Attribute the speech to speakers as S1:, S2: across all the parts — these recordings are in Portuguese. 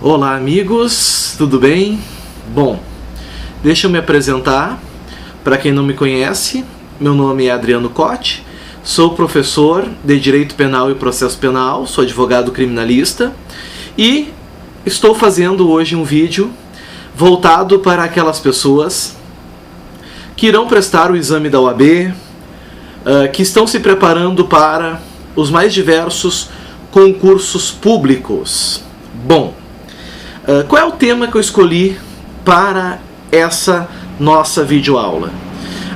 S1: Olá amigos, tudo bem? Bom, deixa eu me apresentar. Para quem não me conhece, meu nome é Adriano Cotti, sou professor de Direito Penal e Processo Penal, sou advogado criminalista e estou fazendo hoje um vídeo voltado para aquelas pessoas que irão prestar o exame da OAB, que estão se preparando para os mais diversos concursos públicos. Bom, qual é o tema que eu escolhi para essa nossa videoaula?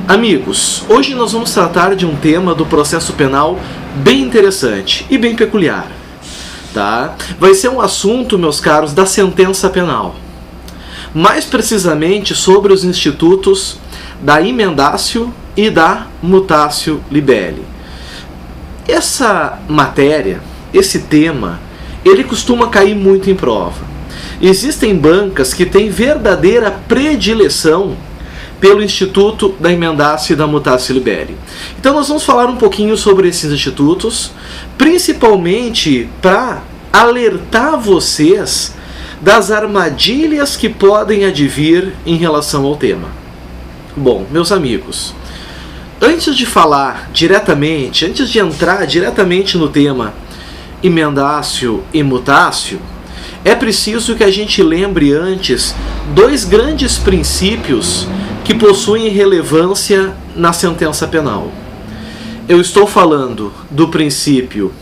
S1: Amigos, hoje nós vamos tratar de um tema do processo penal bem interessante e bem peculiar. Tá? Vai ser um assunto, meus caros, da sentença penal. Mais precisamente sobre os institutos da emendatio e da mutatio libelli. Essa matéria, esse tema, ele costuma cair muito em prova. Existem bancas que têm verdadeira predileção pelo Instituto da emendatio e da mutatio libelli. Então nós vamos falar um pouquinho sobre esses institutos, principalmente para alertar vocês das armadilhas que podem advir em relação ao tema. Bom, meus amigos, antes de falar diretamente, antes de entrar diretamente no tema emendatio e mutatio, é preciso que a gente lembre antes dois grandes princípios que possuem relevância na sentença penal. Eu estou falando do princípio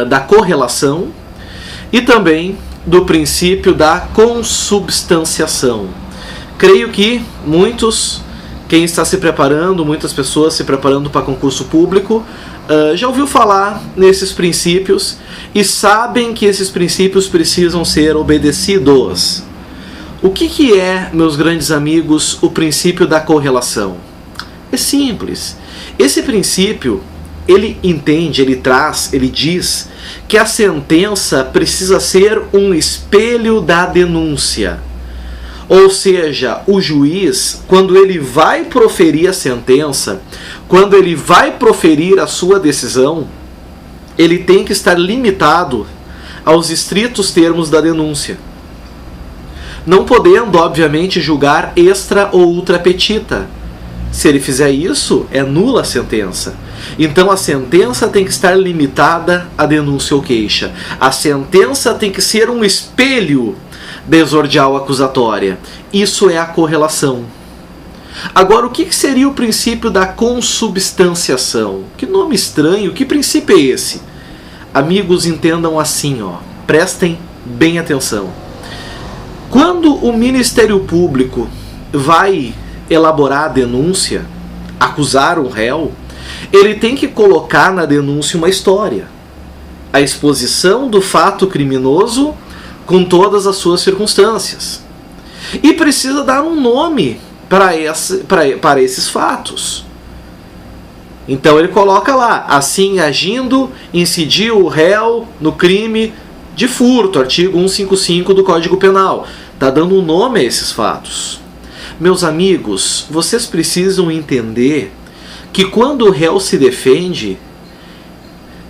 S1: da correlação e também do princípio da consubstanciação. Creio que quem está se preparando, muitas pessoas se preparando para concurso público, já ouviu falar nesses princípios e sabem que esses princípios precisam ser obedecidos. O que é, meus grandes amigos, o princípio da correlação? É simples. Esse princípio, ele entende, ele traz, ele diz que a sentença precisa ser um espelho da denúncia. Ou seja, o juiz, quando ele vai proferir a sentença, quando ele vai proferir a sua decisão, ele tem que estar limitado aos estritos termos da denúncia. Não podendo, obviamente, julgar extra ou ultra petita. Se ele fizer isso, é nula a sentença. Então a sentença tem que estar limitada à denúncia ou queixa. A sentença tem que ser um espelho desordial acusatória. Isso é a correlação. Agora, o que seria o princípio da consubstanciação? Que nome estranho, que princípio é esse? Amigos, entendam assim, prestem bem atenção. Quando o Ministério Público vai elaborar a denúncia, acusar um réu, ele tem que colocar na denúncia uma história. A exposição do fato criminoso com todas as suas circunstâncias. E precisa dar um nome para esses fatos. Então ele coloca lá, assim agindo, incidiu o réu no crime de furto, artigo 155 do Código Penal. Está dando um nome a esses fatos. Meus amigos, vocês precisam entender que quando o réu se defende,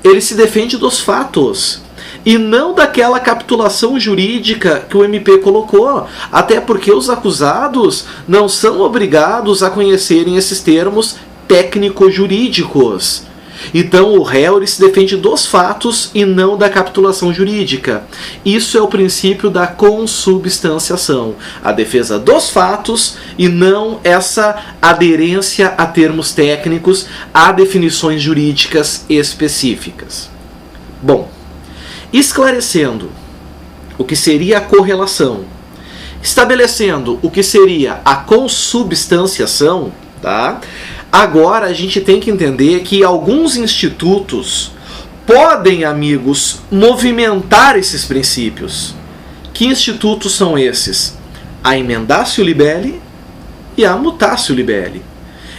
S1: ele se defende dos fatos e não daquela capitulação jurídica que o MP colocou. Até porque os acusados não são obrigados a conhecerem esses termos técnico-jurídicos. Então o réu ele se defende dos fatos e não da capitulação jurídica. Isso é o princípio da consubstanciação. A defesa dos fatos e não essa aderência a termos técnicos, a definições jurídicas específicas. Bom, esclarecendo o que seria a correlação, estabelecendo o que seria a consubstanciação, tá? Agora a gente tem que entender que alguns institutos podem, amigos, movimentar esses princípios. Que institutos são esses? A emendatio libelli e a mutatio libelli.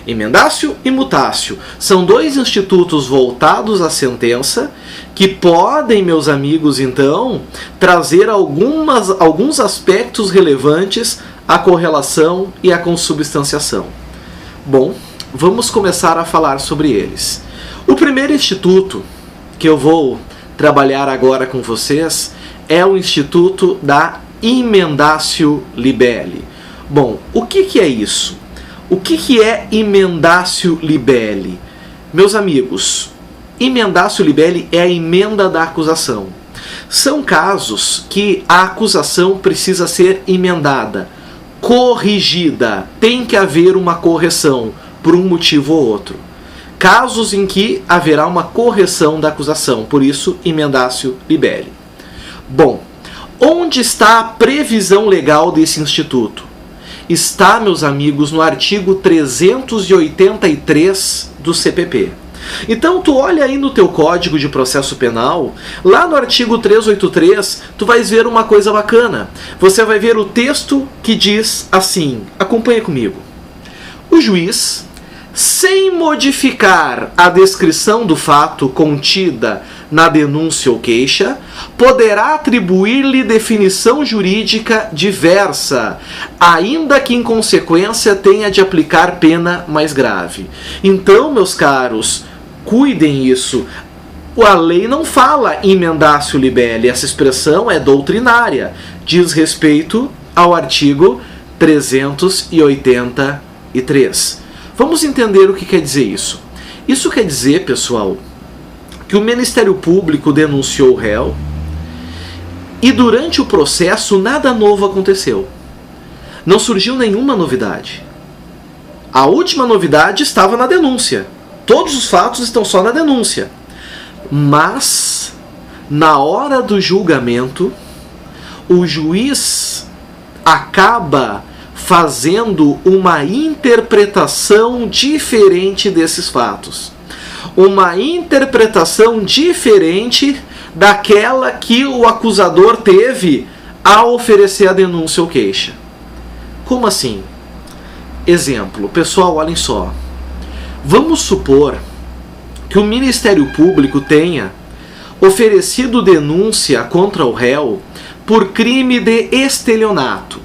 S1: Emendatio e mutatio são dois institutos voltados à sentença que podem, meus amigos, então, trazer alguns aspectos relevantes à correlação e à consubstanciação. Bom, vamos começar a falar sobre eles. O primeiro instituto que eu vou trabalhar agora com vocês é o instituto da emendatio libelli. Bom, o que é isso? O que é emendatio libelli? Meus amigos, emendatio libelli é a emenda da acusação. São casos que a acusação precisa ser emendada, corrigida, tem que haver uma correção por um motivo ou outro. Casos em que haverá uma correção da acusação, por isso emendatio libelli. Bom, onde está a previsão legal desse instituto? Está, meus amigos, no artigo 383 do CPP. Então tu olha aí no teu Código de Processo Penal, lá no artigo 383, tu vais ver uma coisa bacana. Você vai ver o texto que diz assim, acompanha comigo. O juiz, sem modificar a descrição do fato contida na denúncia ou queixa, poderá atribuir-lhe definição jurídica diversa, ainda que em consequência tenha de aplicar pena mais grave. Então, meus caros, cuidem isso. A lei não fala emendatio libelli, essa expressão é doutrinária, diz respeito ao artigo 383. Vamos entender o que quer dizer isso. Isso quer dizer, pessoal, que o Ministério Público denunciou o réu e durante o processo nada novo aconteceu. Não surgiu nenhuma novidade. A última novidade estava na denúncia. Todos os fatos estão só na denúncia. Mas, na hora do julgamento, o juiz acaba fazendo uma interpretação diferente desses fatos. Uma interpretação diferente daquela que o acusador teve ao oferecer a denúncia ou queixa. Como assim? Exemplo, pessoal, olhem só. Vamos supor que o Ministério Público tenha oferecido denúncia contra o réu por crime de estelionato.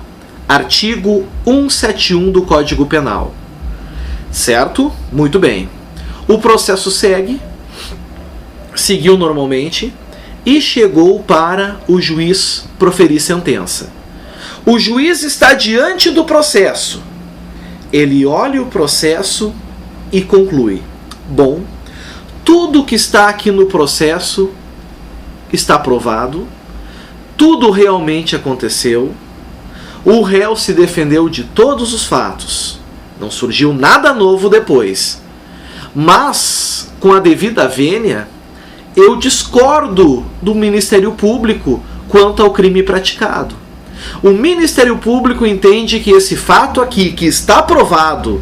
S1: Artigo 171 do Código Penal. Certo? Muito bem. O processo seguiu normalmente e chegou para o juiz proferir sentença. O juiz está diante do processo. Ele olha o processo e conclui: bom, tudo que está aqui no processo está provado, tudo realmente aconteceu, o réu se defendeu de todos os fatos, não surgiu nada novo depois. Mas, com a devida vênia, eu discordo do Ministério Público quanto ao crime praticado. O Ministério Público entende que esse fato aqui, que está provado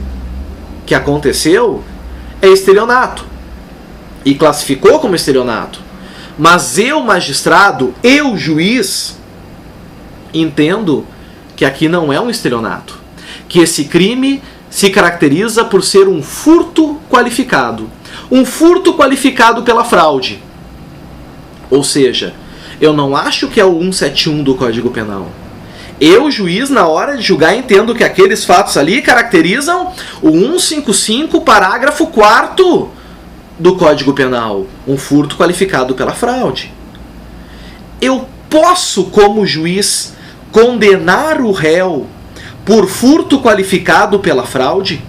S1: que aconteceu, é estelionato. E classificou como estelionato. Mas eu, magistrado, eu, juiz, entendo que aqui não é um estelionato. Que esse crime se caracteriza por ser um furto qualificado. Um furto qualificado pela fraude. Ou seja, eu não acho que é o 171 do Código Penal. Eu, juiz, na hora de julgar, entendo que aqueles fatos ali caracterizam o 155, parágrafo 4º do Código Penal. Um furto qualificado pela fraude. Eu posso, como juiz, condenar o réu por furto qualificado pela fraude,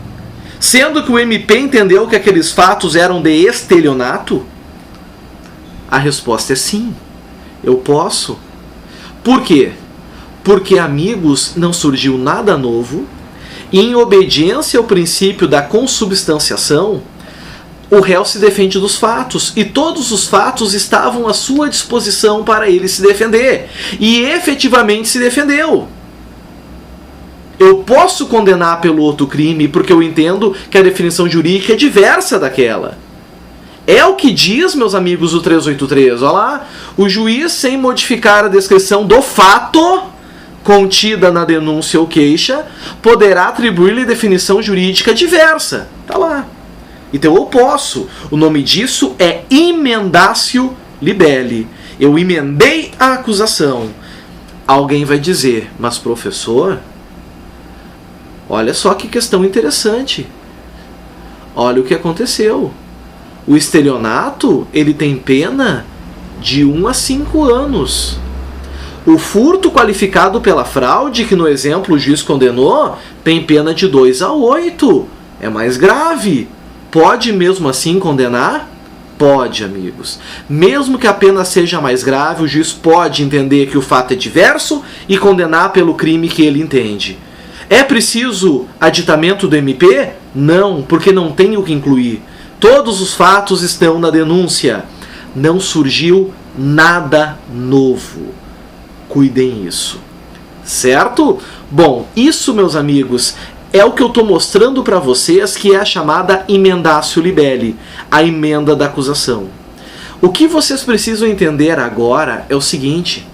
S1: sendo que o MP entendeu que aqueles fatos eram de estelionato? A resposta é sim. Eu posso. Por quê? Porque, amigos, não surgiu nada novo, e em obediência ao princípio da consubstanciação, o réu se defende dos fatos, e todos os fatos estavam à sua disposição para ele se defender, e efetivamente se defendeu. Eu posso condenar pelo outro crime porque eu entendo que a definição jurídica é diversa daquela. É o que diz, meus amigos, o 383. Olha lá, o juiz, sem modificar a descrição do fato contida na denúncia ou queixa, poderá atribuir-lhe definição jurídica diversa. Está lá. Então eu posso. O nome disso é emendatio libelli. Eu emendei a acusação. Alguém vai dizer, mas professor, olha só que questão interessante. Olha o que aconteceu. O estelionato, ele tem pena de 1 a 5 anos. O furto qualificado pela fraude, que no exemplo o juiz condenou, tem pena de 2 a 8. É mais grave. Pode mesmo assim condenar? Pode, amigos. Mesmo que a pena seja mais grave, o juiz pode entender que o fato é diverso e condenar pelo crime que ele entende. É preciso aditamento do MP? Não, porque não tem o que incluir. Todos os fatos estão na denúncia. Não surgiu nada novo. Cuidem isso. Certo? Bom, isso, meus amigos, é o que eu estou mostrando para vocês, que é a chamada emendatio libelli, a emenda da acusação. O que vocês precisam entender agora é o seguinte: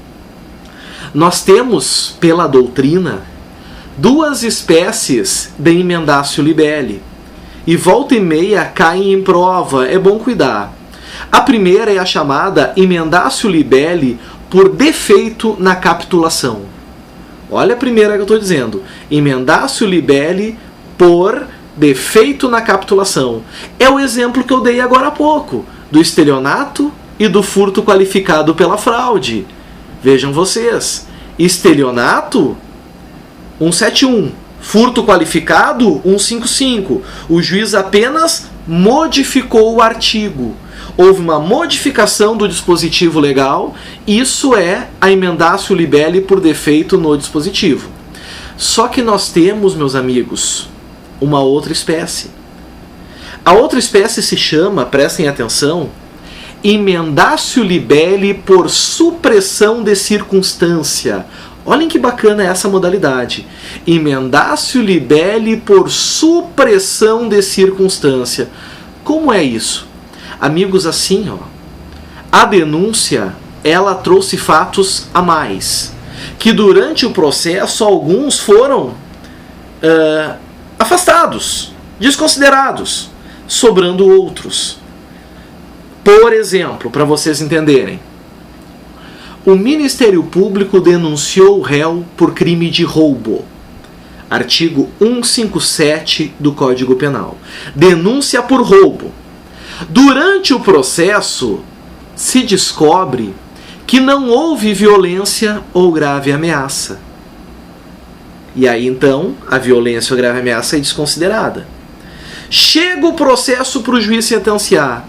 S1: nós temos, pela doutrina, 2 espécies de emendatio libelli, e volta e meia caem em prova, é bom cuidar. A primeira é a chamada emendatio libelli por defeito na capitulação. Olha a primeira que eu estou dizendo. Emendatio libelli por defeito na capitulação. É o exemplo que eu dei agora há pouco, do estelionato e do furto qualificado pela fraude. Vejam vocês. Estelionato, 171. Furto qualificado, 155. O juiz apenas modificou o artigo. Houve uma modificação do dispositivo legal, isso é a emendatio libelli por defeito no dispositivo. Só que nós temos, meus amigos, uma outra espécie. A outra espécie se chama, prestem atenção, emendatio libelli por supressão de circunstância. Olhem que bacana essa modalidade. Emendatio libelli por supressão de circunstância. Como é isso? Amigos, assim, ó, a denúncia, ela trouxe fatos a mais, que durante o processo alguns foram afastados, desconsiderados, sobrando outros. Por exemplo, para vocês entenderem, o Ministério Público denunciou o réu por crime de roubo. Artigo 157 do Código Penal. Denúncia por roubo. Durante o processo, se descobre que não houve violência ou grave ameaça. E aí, então, a violência ou grave ameaça é desconsiderada. Chega o processo para o juiz sentenciar.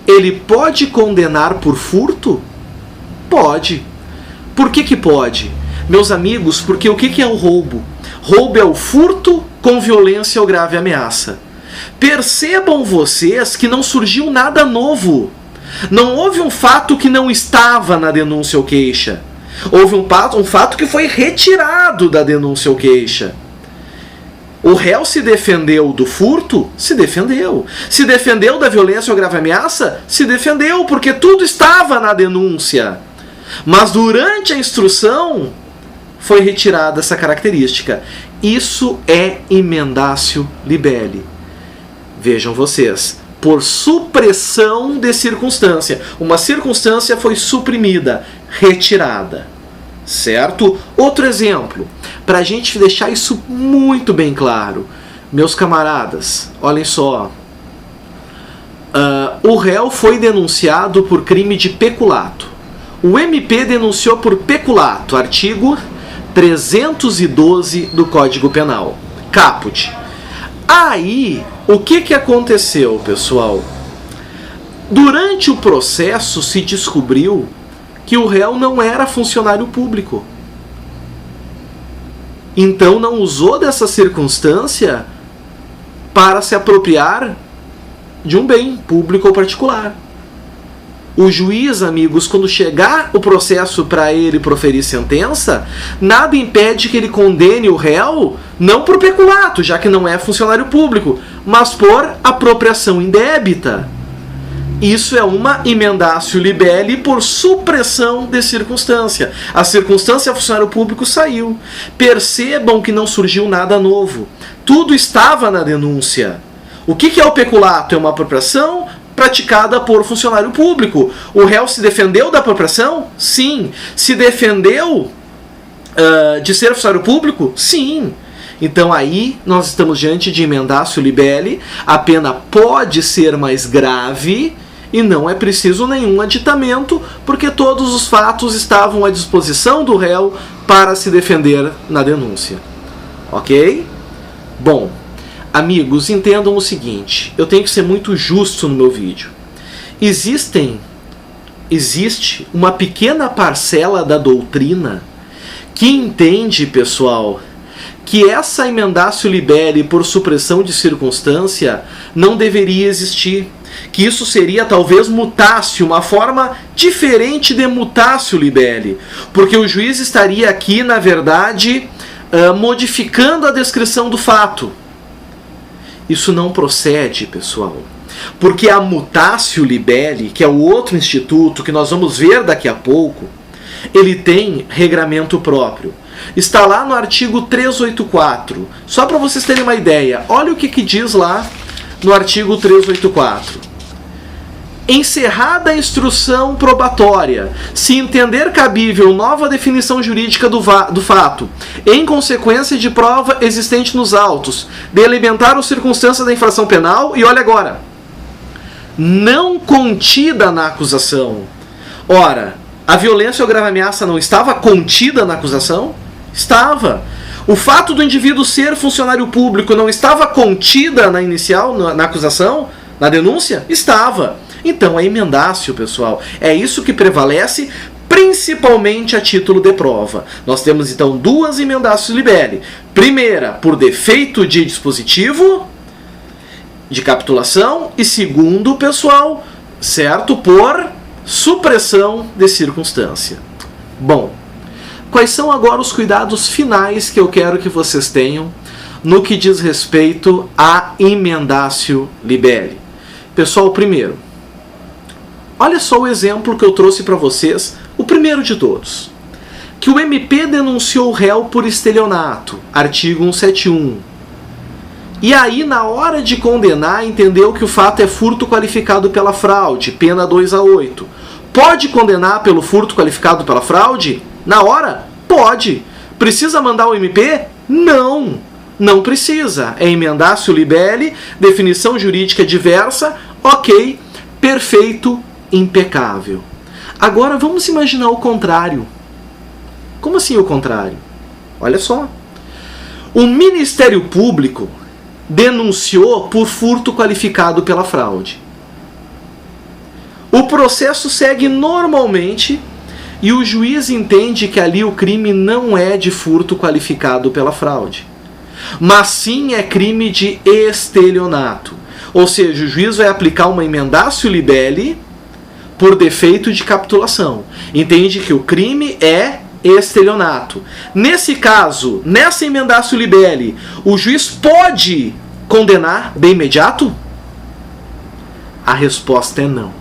S1: Ele pode condenar por furto? Pode. Por que pode? Meus amigos, porque o que é o roubo? Roubo é o furto com violência ou grave ameaça. Percebam vocês que não surgiu nada novo. Não houve um fato que não estava na denúncia ou queixa. Houve um fato que foi retirado da denúncia ou queixa. O réu se defendeu do furto? Se defendeu. Se defendeu da violência ou grave ameaça? Se defendeu, porque tudo estava na denúncia. Mas durante a instrução foi retirada essa característica. Isso é emendatio libelli. Vejam vocês, por supressão de circunstância. Uma circunstância foi suprimida, retirada. Certo? Outro exemplo, para a gente deixar isso muito bem claro. Meus camaradas, olhem só. O réu foi denunciado por crime de peculato. O MP denunciou por peculato, artigo 312 do Código Penal. Caput. Aí, o que aconteceu, pessoal? Durante o processo se descobriu que o réu não era funcionário público. Então não usou dessa circunstância para se apropriar de um bem público ou particular. O juiz, amigos, quando chegar o processo para ele proferir sentença, nada impede que ele condene o réu, não por peculato, já que não é funcionário público, mas por apropriação indébita. Isso é uma emendatio libelli por supressão de circunstância. A circunstância funcionário público saiu. Percebam que não surgiu nada novo. Tudo estava na denúncia. O que é o peculato? É uma apropriação praticada por funcionário público. O réu se defendeu da apropriação? Sim. Se defendeu de ser funcionário público? Sim. Então aí nós estamos diante de emendatio libelli. A pena pode ser mais grave e não é preciso nenhum aditamento, porque todos os fatos estavam à disposição do réu para se defender na denúncia. Ok? Bom, amigos, entendam o seguinte, eu tenho que ser muito justo no meu vídeo. Existe uma pequena parcela da doutrina que entende, pessoal, que essa emendatio libelli por supressão de circunstância não deveria existir. Que isso seria talvez mutatio, uma forma diferente de mutatio libelli. Porque o juiz estaria aqui, na verdade, modificando a descrição do fato. Isso não procede, pessoal. Porque a mutatio libelli, que é o outro instituto que nós vamos ver daqui a pouco, ele tem regramento próprio. Está lá no artigo 384. Só para vocês terem uma ideia, olha o que diz lá no artigo 384. Encerrada a instrução probatória, se entender cabível nova definição jurídica do fato, em consequência de prova existente nos autos, de elementar ou circunstância da infração penal, e olha agora, não contida na acusação. Ora, a violência ou grave ameaça não estava contida na acusação? Estava. O fato do indivíduo ser funcionário público não estava contida na inicial, na acusação, na denúncia? Estava. Então é emendácio, pessoal. É isso que prevalece, principalmente a título de prova. Nós temos então duas emendácios libelli. Primeira, por defeito de dispositivo, de capitulação, e segundo, pessoal, certo, por supressão de circunstância. Bom, quais são agora os cuidados finais que eu quero que vocês tenham no que diz respeito a emendatio libelli? Pessoal, primeiro, olha só o exemplo que eu trouxe para vocês, o primeiro de todos. Que o MP denunciou o réu por estelionato, artigo 171. E aí, na hora de condenar, entendeu que o fato é furto qualificado pela fraude, pena 2 a 8. Pode condenar pelo furto qualificado pela fraude? Na hora? Pode. Precisa mandar o MP? Não. Não precisa. É emendatio libelli, definição jurídica diversa, ok, perfeito, impecável. Agora vamos imaginar o contrário. Como assim o contrário? Olha só. O Ministério Público denunciou por furto qualificado pela fraude. O processo segue normalmente e o juiz entende que ali o crime não é de furto qualificado pela fraude, mas sim é crime de estelionato. Ou seja, o juiz vai aplicar uma emendatio libelli por defeito de capitulação. Entende que o crime é estelionato. Nesse caso, nessa emendatio libelli, o juiz pode condenar de imediato? A resposta é não.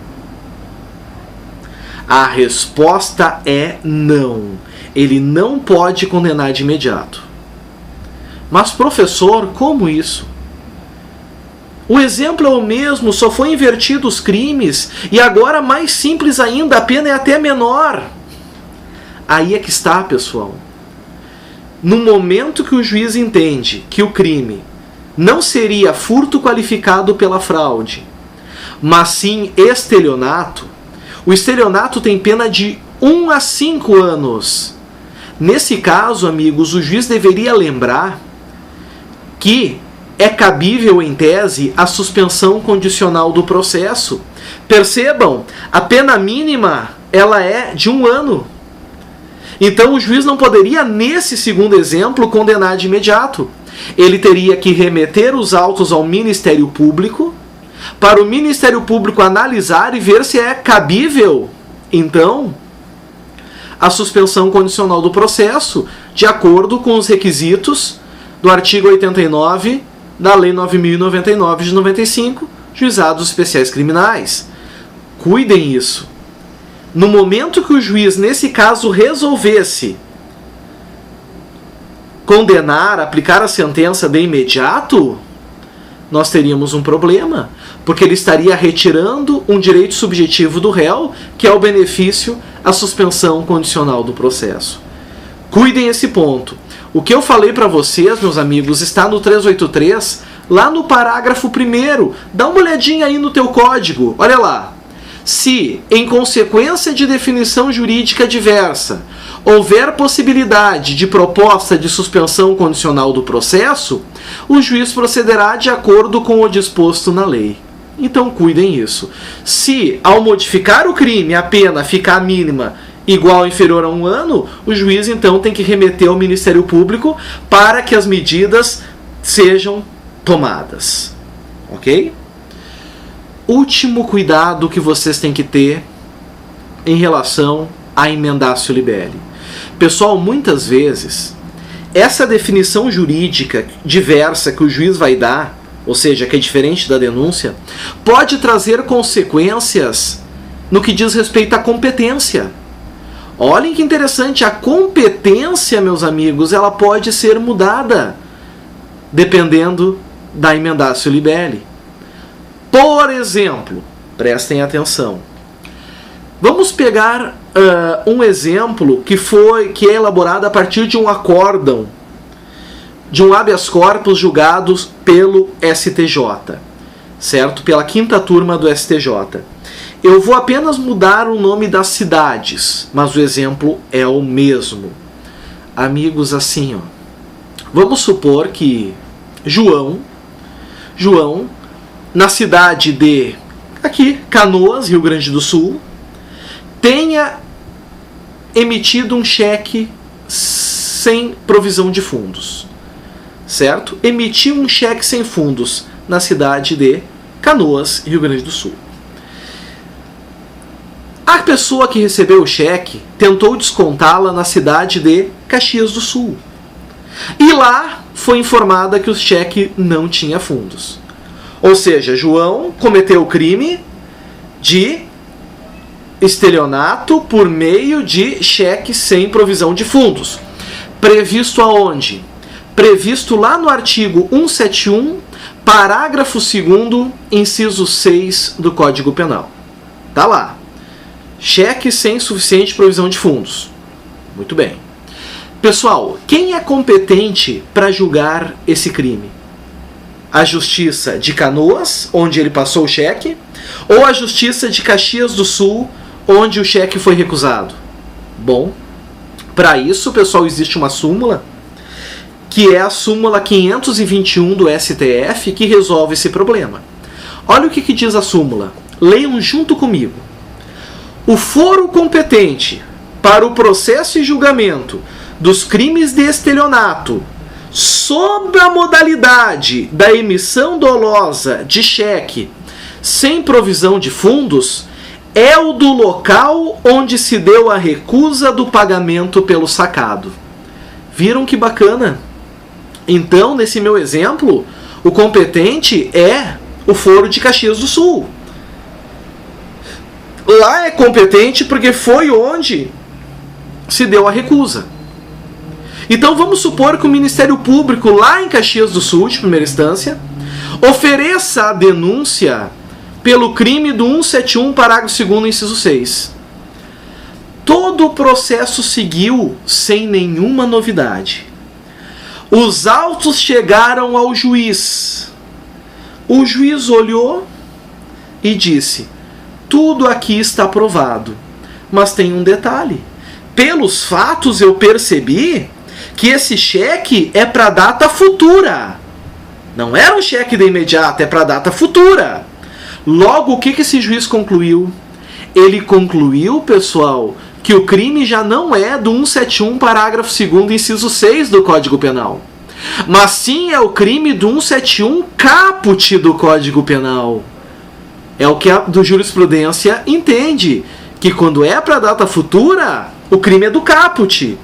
S1: A resposta é não. Ele não pode condenar de imediato. Mas, professor, como isso? O exemplo é o mesmo, só foi invertido os crimes e agora mais simples ainda, a pena é até menor. Aí é que está, pessoal. No momento que o juiz entende que o crime não seria furto qualificado pela fraude, mas sim estelionato, o estelionato tem pena de 1 a 5 anos. Nesse caso, amigos, o juiz deveria lembrar que é cabível, em tese, a suspensão condicional do processo. Percebam, a pena mínima ela é de 1 ano. Então o juiz não poderia, nesse segundo exemplo, condenar de imediato. Ele teria que remeter os autos ao Ministério Público, para o Ministério Público analisar e ver se é cabível, então, a suspensão condicional do processo, de acordo com os requisitos do artigo 89 da Lei 9.099 de 95, Juizados Especiais Criminais. Cuidem isso. No momento que o juiz, nesse caso, resolvesse condenar, aplicar a sentença de imediato, nós teríamos um problema, porque ele estaria retirando um direito subjetivo do réu, que é o benefício à suspensão condicional do processo. Cuidem esse ponto. O que eu falei para vocês, meus amigos, está no 383, lá no parágrafo 1º. Dá uma olhadinha aí no teu código. Olha lá. Se, em consequência de definição jurídica diversa, houver possibilidade de proposta de suspensão condicional do processo, o juiz procederá de acordo com o disposto na lei. Então cuidem isso. Se, ao modificar o crime, a pena ficar mínima igual ou inferior a 1 ano, o juiz então tem que remeter ao Ministério Público para que as medidas sejam tomadas. Ok? Último cuidado que vocês têm que ter em relação a emendatio libelli. Pessoal, muitas vezes, essa definição jurídica diversa que o juiz vai dar, ou seja, que é diferente da denúncia, pode trazer consequências no que diz respeito à competência. Olhem que interessante, a competência, meus amigos, ela pode ser mudada dependendo da emendatio libelli. Por exemplo, prestem atenção. Vamos pegar um exemplo que é elaborado a partir de um acórdão, de um habeas corpus julgado pelo STJ, certo? Pela 5ª turma do STJ. Eu vou apenas mudar o nome das cidades, mas o exemplo é o mesmo. Amigos, assim, ó. Vamos supor que João, na cidade de Canoas, Rio Grande do Sul, tenha emitido um cheque sem provisão de fundos, certo? Emitiu um cheque sem fundos na cidade de Canoas, Rio Grande do Sul. A pessoa que recebeu o cheque tentou descontá-la na cidade de Caxias do Sul. E lá foi informada que o cheque não tinha fundos. Ou seja, João cometeu o crime de estelionato por meio de cheque sem provisão de fundos. Previsto aonde? Previsto lá no artigo 171, parágrafo 2º, inciso 6 do Código Penal. Tá lá. Cheque sem suficiente provisão de fundos. Muito bem. Pessoal, quem é competente para julgar esse crime? A Justiça de Canoas, onde ele passou o cheque, ou a Justiça de Caxias do Sul, onde o cheque foi recusado? Bom, para isso, pessoal, existe uma súmula, que é a súmula 521 do STF, que resolve esse problema. Olha o que diz a súmula. Leiam junto comigo. O foro competente para o processo e julgamento dos crimes de estelionato sob a modalidade da emissão dolosa de cheque sem provisão de fundos é o do local onde se deu a recusa do pagamento pelo sacado. Viram que bacana? Então, nesse meu exemplo, o competente é o foro de Caxias do Sul. Lá é competente porque foi onde se deu a recusa. Então vamos supor que o Ministério Público lá em Caxias do Sul, de primeira instância, ofereça a denúncia pelo crime do 171, parágrafo 2º, inciso 6. Todo o processo seguiu sem nenhuma novidade. Os autos chegaram ao juiz. O juiz olhou e disse: tudo aqui está provado, mas tem um detalhe. Pelos fatos eu percebi que esse cheque é para data futura. Não era um cheque de imediato, é para data futura. Logo, o que esse juiz concluiu? Ele concluiu, pessoal, que o crime já não é do 171, parágrafo 2º, inciso 6 do Código Penal, mas sim é o crime do 171 caput do Código Penal. É o que a do jurisprudência entende, que quando é para data futura, o crime é do caput.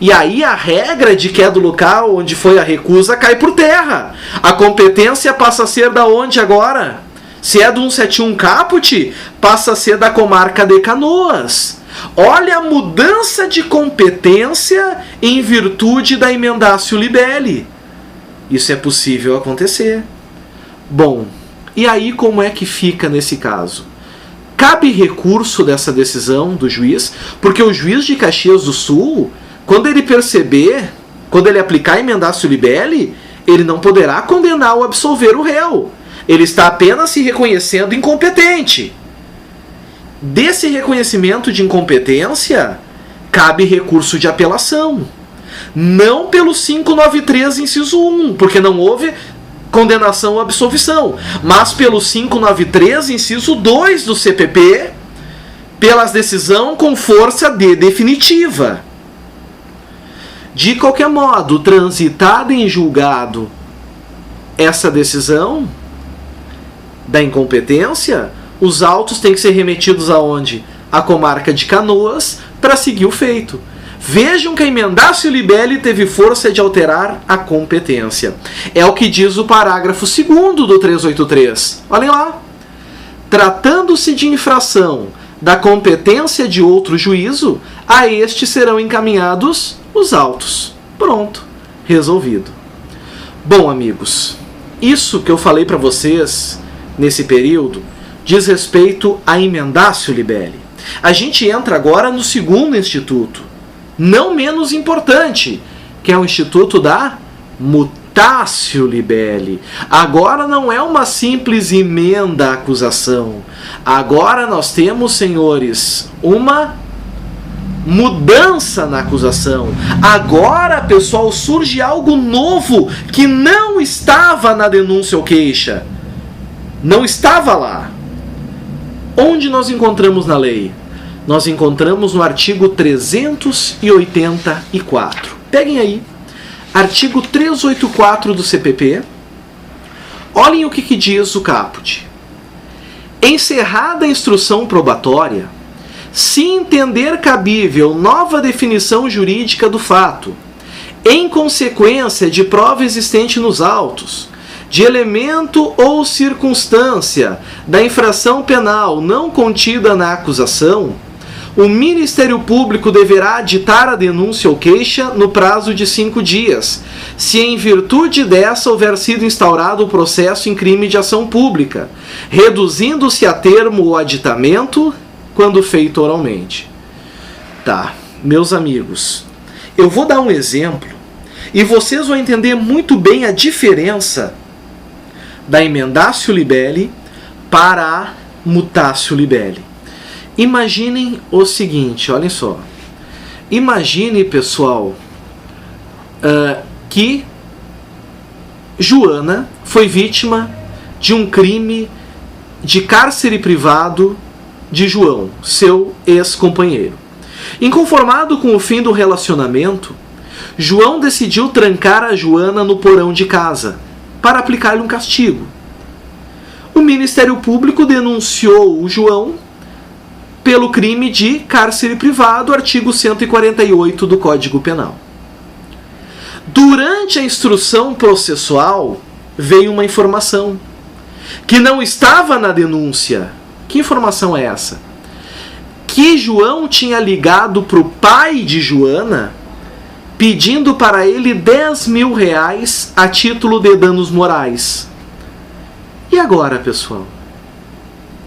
S1: E aí a regra de que é do local onde foi a recusa cai por terra. A competência passa a ser da onde agora? Se é do 171 caput, passa a ser da comarca de Canoas. Olha a mudança de competência em virtude da emendatio libelli. Isso é possível acontecer. Bom, e aí como é que fica nesse caso? Cabe recurso dessa decisão do juiz, porque o juiz de Caxias do Sul, quando ele perceber, quando ele aplicar a emendatio libelli, ele não poderá condenar ou absolver o réu. Ele está apenas se reconhecendo incompetente. desse reconhecimento de incompetência, cabe recurso de apelação. Não pelo 593, inciso 1, porque não houve condenação ou absolvição, mas pelo 593, inciso 2 do CPP, pela decisão com força de definitiva. De qualquer modo, transitada em julgado essa decisão da incompetência, os autos têm que ser remetidos aonde? À comarca de Canoas, para seguir o feito. Vejam que a emendácio libelli teve força de alterar a competência. É o que diz o parágrafo 2º do 383. Olhem lá. Tratando-se de infração da competência de outro juízo, a este serão encaminhados os autos. Pronto. Resolvido. Bom, amigos, isso que eu falei para vocês nesse período diz respeito a emendácio libelli. A gente entra agora no segundo instituto, não menos importante, que é o instituto da mutatio libelli. Agora não é uma simples emenda à acusação. Agora nós temos, senhores, uma mudança na acusação. Agora, pessoal, surge algo novo que não estava na denúncia ou queixa. Não estava lá. Onde nós encontramos na lei? Nós encontramos no artigo 384. Peguem aí, artigo 384 do CPP. Olhem o que diz o caput. Encerrada a instrução probatória, se entender cabível nova definição jurídica do fato, em consequência de prova existente nos autos, de elemento ou circunstância da infração penal não contida na acusação, o Ministério Público deverá aditar a denúncia ou queixa no prazo de 5 dias, se em virtude dessa houver sido instaurado o processo em crime de ação pública, reduzindo-se a termo o aditamento quando feito oralmente. Tá, meus amigos, eu vou dar um exemplo e vocês vão entender muito bem a diferença da emendácio libelli para a mutatio libelli. Imaginem o seguinte, olhem só. Imagine, pessoal, que Joana foi vítima de um crime de cárcere privado de João, seu ex-companheiro. Inconformado com o fim do relacionamento, João decidiu trancar a Joana no porão de casa para aplicar-lhe um castigo. O Ministério Público denunciou o João pelo crime de cárcere privado, artigo 148 do Código Penal. Durante a instrução processual, veio uma informação que não estava na denúncia. Que informação é essa? Que João tinha ligado para o pai de Joana pedindo para ele 10 mil reais a título de danos morais. E agora, pessoal?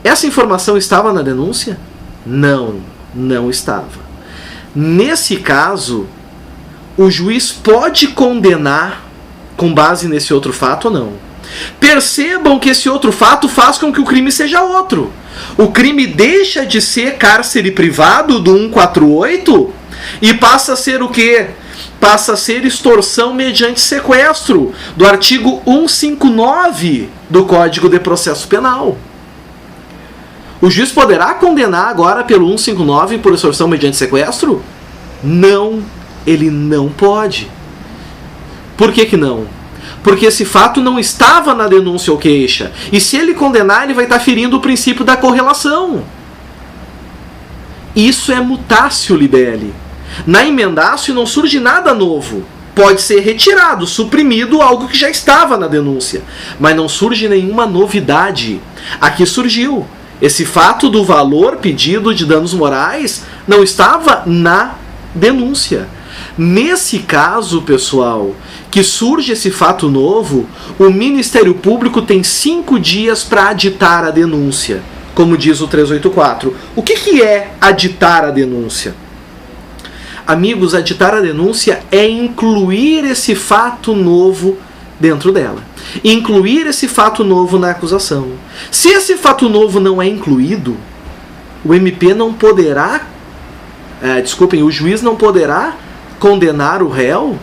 S1: Essa informação estava na denúncia? Não, não estava. Nesse caso, o juiz pode condenar com base nesse outro fato ou não. Percebam que esse outro fato faz com que o crime seja outro. O crime deixa de ser cárcere privado do 148 e passa a ser o quê? Passa a ser extorsão mediante sequestro, do artigo 159 do Código de Processo Penal. O juiz poderá condenar agora pelo 159 por extorsão mediante sequestro? Não, ele não pode. Por que não? Porque esse fato não estava na denúncia ou queixa. E se ele condenar, ele vai estar ferindo o princípio da correlação. Isso é mutatio libelli. Na emendácio não surge nada novo. Pode ser retirado, suprimido algo que já estava na denúncia. Mas não surge nenhuma novidade. Aqui surgiu. Esse fato do valor pedido de danos morais não estava na denúncia. Nesse caso, pessoal, que surge esse fato novo, o Ministério Público tem 5 dias para aditar a denúncia, como diz o 384. O que é aditar a denúncia? Amigos, aditar a denúncia é incluir esse fato novo dentro dela. Incluir esse fato novo na acusação. Se esse fato novo não é incluído, o MP não poderá, o juiz não poderá condenar o réu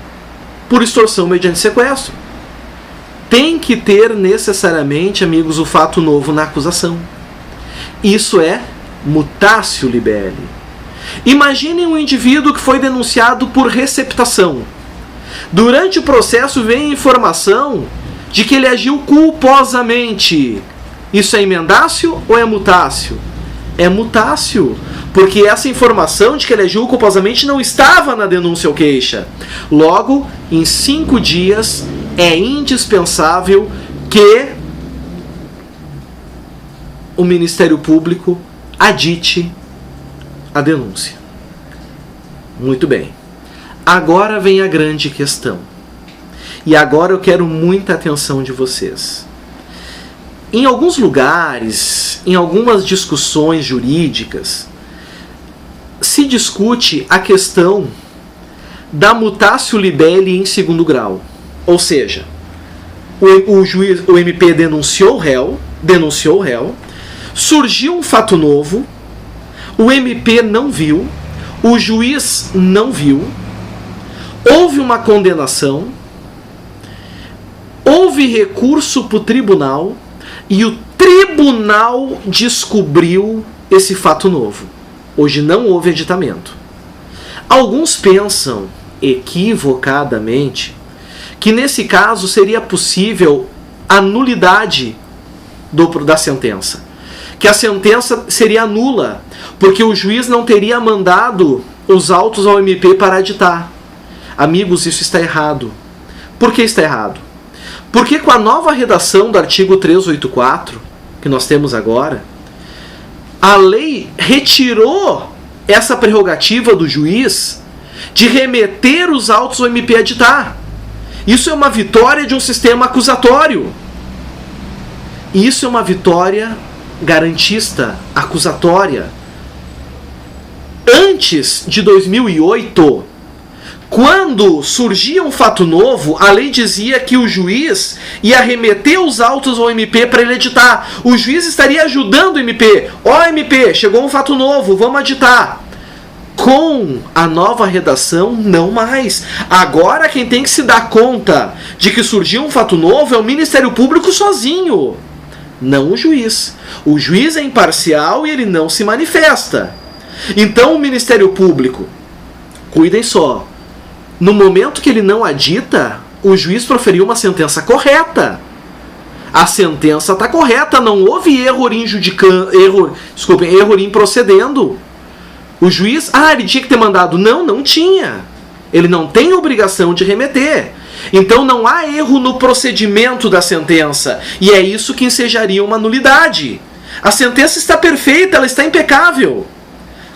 S1: por extorsão mediante sequestro. Tem que ter necessariamente, amigos, o fato novo na acusação. Isso é mutatio libelli. Imaginem um indivíduo que foi denunciado por receptação. Durante o processo vem informação de que ele agiu culposamente. Isso é emendácio ou é mutácio? É mutácio, porque essa informação de que ele agiu culposamente não estava na denúncia ou queixa. Logo, em 5 dias, é indispensável que o Ministério Público adite a denúncia. Muito bem. Agora vem a grande questão. E agora eu quero muita atenção de vocês. Em alguns lugares, em algumas discussões jurídicas, se discute a questão da mutatio libelli em segundo grau. Ou seja, o MP denunciou o réu, surgiu um fato novo, o MP não viu, o juiz não viu, houve uma condenação, houve recurso para o tribunal e o tribunal descobriu esse fato novo. Hoje não houve aditamento. Alguns pensam, equivocadamente, que nesse caso seria possível a nulidade da sentença. Que a sentença seria nula, porque o juiz não teria mandado os autos ao MP para aditar. Amigos, isso está errado. Por que está errado? Porque com a nova redação do artigo 384, que nós temos agora, a lei retirou essa prerrogativa do juiz de remeter os autos ao MP aditar. Isso é uma vitória de um sistema acusatório. Isso é uma vitória garantista, acusatória. Antes de 2008, quando surgia um fato novo, a lei dizia que o juiz ia remeter os autos ao MP para ele editar. O juiz estaria ajudando o MP. Ó, MP, chegou um fato novo, vamos editar. Com a nova redação, não mais. Agora quem tem que se dar conta de que surgiu um fato novo é o Ministério Público sozinho, não o juiz. O juiz é imparcial e ele não se manifesta. Então o Ministério Público, cuidem só, no momento que ele não adita, o juiz proferiu uma sentença correta. A sentença está correta, não houve erro em procedendo. O juiz, ele tinha que ter mandado. Não, não tinha. Ele não tem obrigação de remeter. Então não há erro no procedimento da sentença. E é isso que ensejaria uma nulidade. A sentença está perfeita, ela está impecável.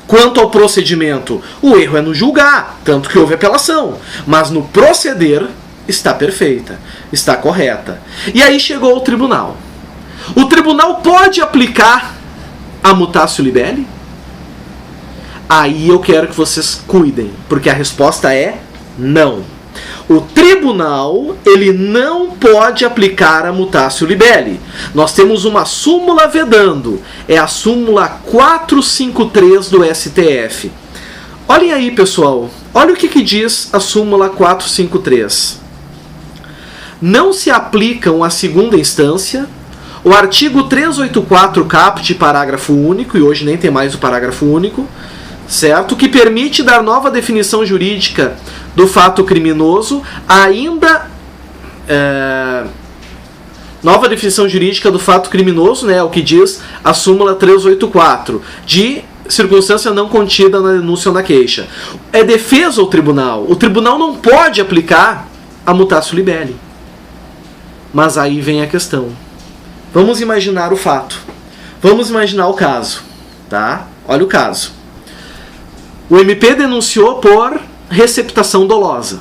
S1: Quanto ao procedimento, o erro é no julgar, tanto que houve apelação. Mas no proceder, está perfeita, está correta. E aí chegou o tribunal. O tribunal pode aplicar a mutatio libelli? Aí eu quero que vocês cuidem, porque a resposta é não. O tribunal, ele não pode aplicar a mutatio libelli. Nós temos uma súmula vedando, é a súmula 453 do STF. Olhem aí, pessoal, olha o que diz a súmula 453. Não se aplicam à segunda instância o artigo 384 caput, parágrafo único, e hoje nem tem mais o parágrafo único, certo? Que permite dar nova definição jurídica do fato criminoso, ainda nova definição jurídica do fato criminoso, né, o que diz a súmula 384, de circunstância não contida na denúncia ou na queixa. É defesa ao tribunal. O tribunal não pode aplicar a mutatio libelli. Mas aí vem a questão. Vamos imaginar o fato. Vamos imaginar o caso, tá? Olha o caso. O MP denunciou por receptação dolosa.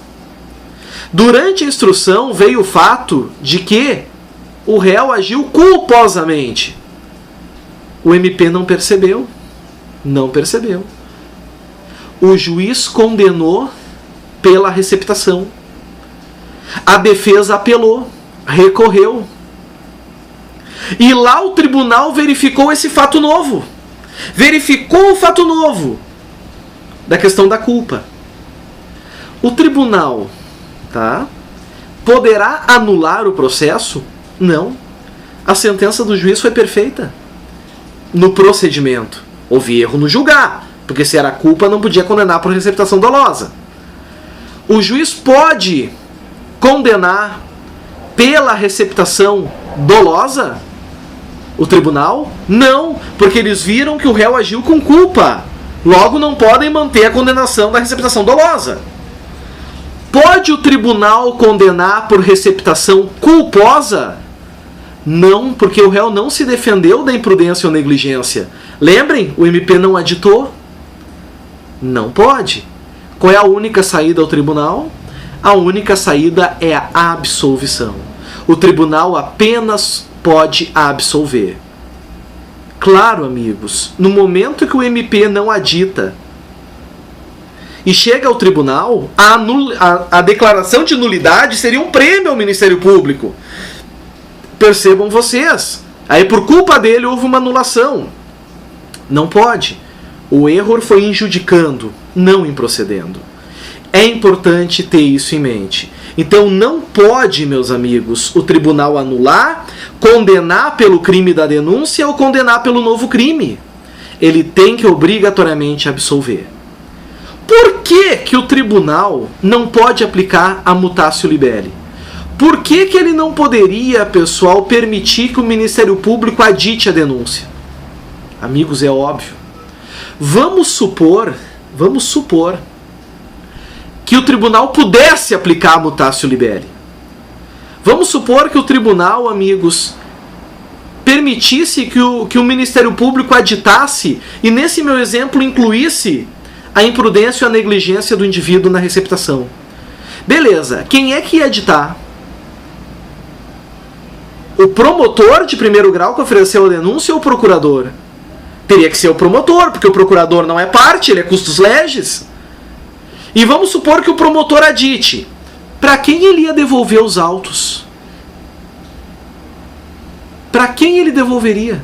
S1: Durante a instrução veio o fato de que o réu agiu culposamente. O MP não percebeu. Não percebeu. O juiz condenou pela receptação. A defesa apelou, recorreu. E lá o tribunal verificou esse fato novo. verificou o fato novo da questão da culpa. O tribunal, tá, poderá anular o processo? Não. A sentença do juiz foi perfeita no procedimento. Houve erro no julgar, porque se era culpa não podia condenar por receptação dolosa. O juiz pode condenar pela receptação dolosa? O tribunal? Não, porque eles viram que o réu agiu com culpa. Logo não podem manter a condenação da receptação dolosa. Pode o tribunal condenar por receptação culposa? Não, porque o réu não se defendeu da imprudência ou negligência. Lembrem, o MP não aditou. Não pode. Qual é a única saída ao tribunal? A única saída é a absolvição. O tribunal apenas pode absolver. Claro, amigos, no momento que o MP não adita e chega ao tribunal, a declaração de nulidade seria um prêmio ao Ministério Público. Percebam vocês. Aí por culpa dele houve uma anulação. Não pode. O erro foi injudicando, não improcedendo. É importante ter isso em mente. Então não pode, meus amigos, o tribunal anular, condenar pelo crime da denúncia ou condenar pelo novo crime. Ele tem que obrigatoriamente absolver. Por que o tribunal não pode aplicar a mutatio libelli? Por que ele não poderia, pessoal, permitir que o Ministério Público adite a denúncia? Amigos, é óbvio. Vamos supor que o tribunal pudesse aplicar a mutatio libelli. Vamos supor que o tribunal, amigos, permitisse que o Ministério Público aditasse e, nesse meu exemplo, incluísse a imprudência e a negligência do indivíduo na receptação. Beleza, quem é que ia aditar? O promotor de primeiro grau que ofereceu a denúncia ou o procurador? Teria que ser o promotor, porque o procurador não é parte, ele é custos legis. E vamos supor que o promotor adite. Para quem ele ia devolver os autos? Para quem ele devolveria?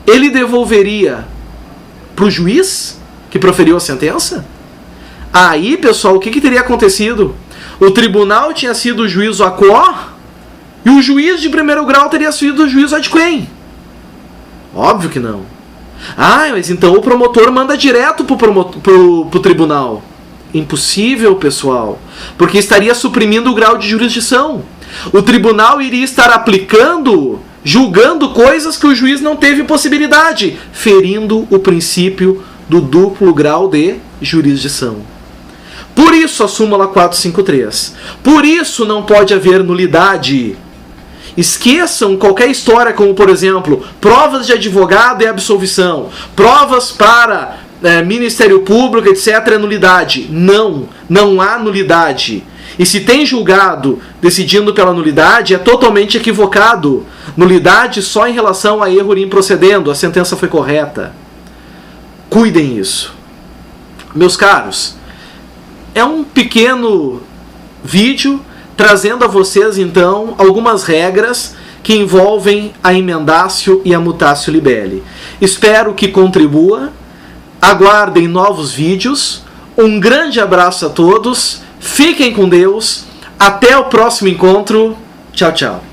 S1: Ele devolveria para o juiz que proferiu a sentença? Aí, pessoal, o que teria acontecido? O tribunal tinha sido o juízo a quo e o juiz de primeiro grau teria sido o juízo ad quem? Óbvio que não. Ah, mas então o promotor manda direto pro tribunal. Impossível, pessoal, porque estaria suprimindo o grau de jurisdição. O tribunal iria estar aplicando, julgando coisas que o juiz não teve possibilidade, ferindo o princípio do duplo grau de jurisdição. Por isso a súmula 453. Por isso não pode haver nulidade. Esqueçam qualquer história como, por exemplo, provas de advogado e absolvição, provas para Ministério Público, etc., é nulidade. Não há nulidade. E se tem julgado decidindo pela nulidade, é totalmente equivocado. Nulidade só em relação a erro improcedendo, a sentença foi correta. Cuidem isso. Meus caros, é um pequeno vídeo trazendo a vocês, então, algumas regras que envolvem a emendatio e a mutatio libelli. Espero que contribua. Aguardem novos vídeos. Um grande abraço a todos. Fiquem com Deus. Até o próximo encontro. Tchau, tchau.